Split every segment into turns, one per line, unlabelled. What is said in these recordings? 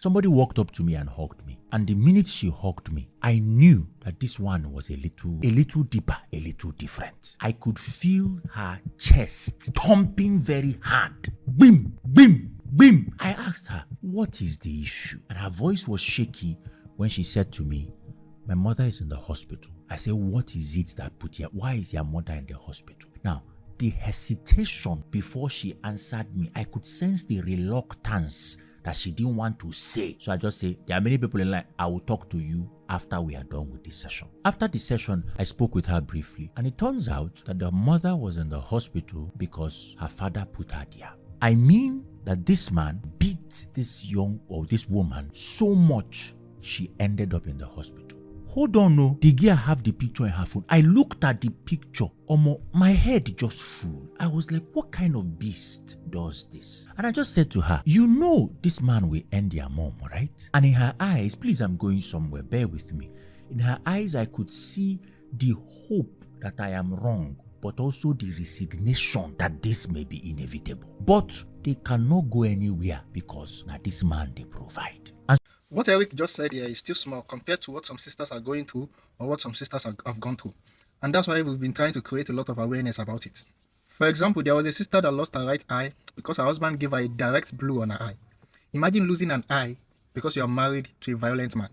Somebody walked up to me and hugged me. And the minute she hugged me, I knew that this one was a little deeper, a little different. I could feel her chest thumping very hard. Bim, bim, bim. I asked her, what is the issue? And her voice was shaky when she said to me, my mother is in the hospital. I said, what is it that put you? Why is your mother in the hospital? Now, the hesitation before she answered me, I could sense the reluctance that she didn't want to say. So I just say, there are many people in line. I will talk to you after we are done with this session. After the session, I spoke with her briefly. And it turns out that the mother was in the hospital because her father put her there. I mean that this man beat this woman so much she ended up in the hospital. Hold on, no. The girl have the picture in her phone. I looked at the picture. My head just flew. I was like, what kind of beast does this? And I just said to her, you know this man will end your mom, right? And in her eyes, please, I'm going somewhere, bear with me. In her eyes, I could see the hope that I am wrong, but also the resignation that this may be inevitable. But they cannot go anywhere because now this man they provide. And
what Eric just said here is still small compared to what some sisters are going through or what some sisters have gone through. And that's why we've been trying to create a lot of awareness about it. For example, there was a sister that lost her right eye because her husband gave her a direct blow on her eye. Imagine losing an eye because you are married to a violent man.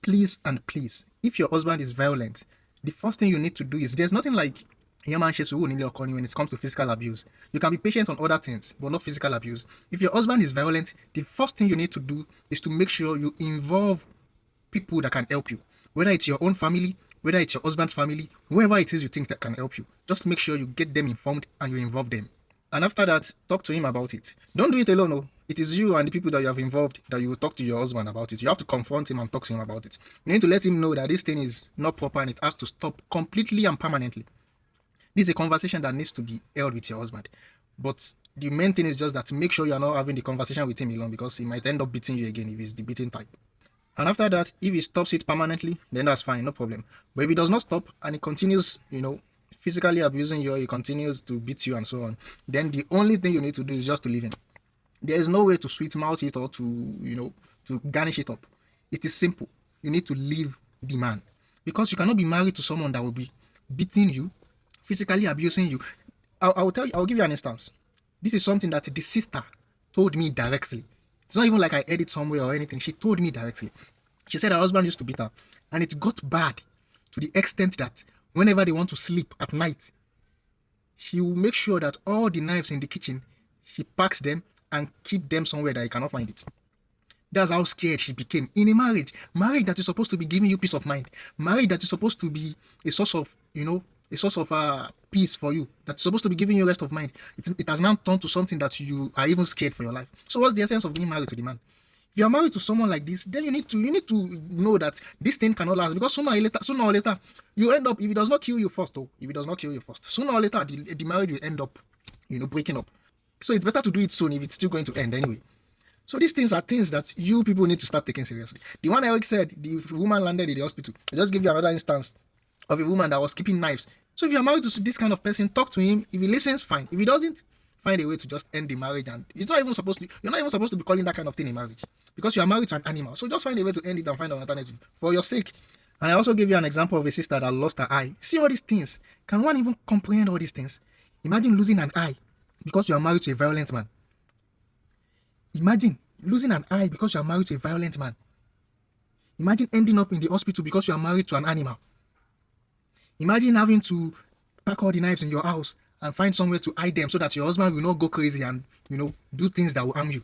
Please and please, if your husband is violent, the first thing you need to do is, there's nothing like when it comes to physical abuse. You can be patient on other things, but not physical abuse. If your husband is violent, the first thing you need to do is to make sure you involve people that can help you. Whether it's your own family, whether it's your husband's family, whoever it is you think that can help you, just make sure you get them informed and you involve them. And after that, talk to him about it. Don't do it alone, no. It is you and the people that you have involved that you will talk to your husband about it. You have to confront him and talk to him about it. You need to let him know that this thing is not proper and it has to stop completely and permanently. This is a conversation that needs to be held with your husband. But the main thing is just that make sure you are not having the conversation with him alone, because he might end up beating you again if he's the beating type. And after that, if he stops it permanently, then that's fine, no problem. But if he does not stop and he continues, physically abusing you, he continues to beat you and so on, then the only thing you need to do is just to leave him. There is no way to sweet mouth it or to garnish it up. It is simple. You need to leave the man, because you cannot be married to someone that will be beating you, physically abusing you. I'll give you an instance. This is something that the sister told me directly. It's not even like I heard it somewhere or anything. She told me directly. She said her husband used to beat her, and it got bad to the extent that whenever they want to sleep at night, she will make sure that all the knives in the kitchen, she packs them and keep them somewhere that he cannot find it. That's how scared she became in a marriage that is supposed to be giving you peace of mind, marriage that is supposed to be a source of peace for you, that's supposed to be giving you rest of mind. It has now turned to something that you are even scared for your life. So what's the essence of being married to the man? If you are married to someone like this, then you need to know that this thing cannot last, because sooner or later you end up, if it does not kill you first, sooner or later the marriage will end up breaking up. So it's better to do it soon if it's still going to end anyway. So these things are things that you people need to start taking seriously. The one Eric said, the woman landed in the hospital, I just give you another instance of a woman that was keeping knives. So if you're married to this kind of person, talk to him. If he listens, fine. If he doesn't, find a way to just end the marriage. And you're not even supposed to be calling that kind of thing a marriage, because you are married to an animal. So just find a way to end it and find an alternative for your sake. And I also give you an example of a sister that lost her eye. See all these things. Can one even comprehend all these things? Imagine losing an eye because you are married to a violent man. Imagine losing an eye because you are married to a violent man. Imagine ending up in the hospital because you are married to an animal. Imagine having to pack all the knives in your house and find somewhere to hide them so that your husband will not go crazy and do things that will harm you.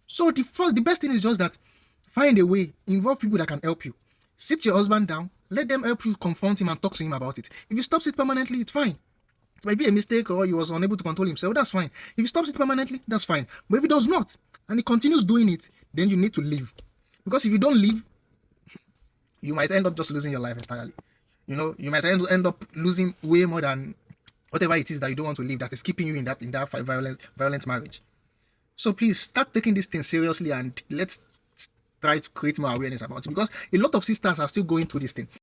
So the best thing is just that find a way, involve people that can help you. Sit your husband down, let them help you confront him and talk to him about it. If he stops it permanently, it's fine. It might be a mistake or he was unable to control himself, that's fine. If he stops it permanently, that's fine. But if he does not and he continues doing it, then you need to leave. Because if you don't leave, you might end up just losing your life entirely. You might end up losing way more than whatever it is that you don't want to live, that is keeping you in that violent marriage. So please start taking this thing seriously, and let's try to create more awareness about it, because a lot of sisters are still going through this thing.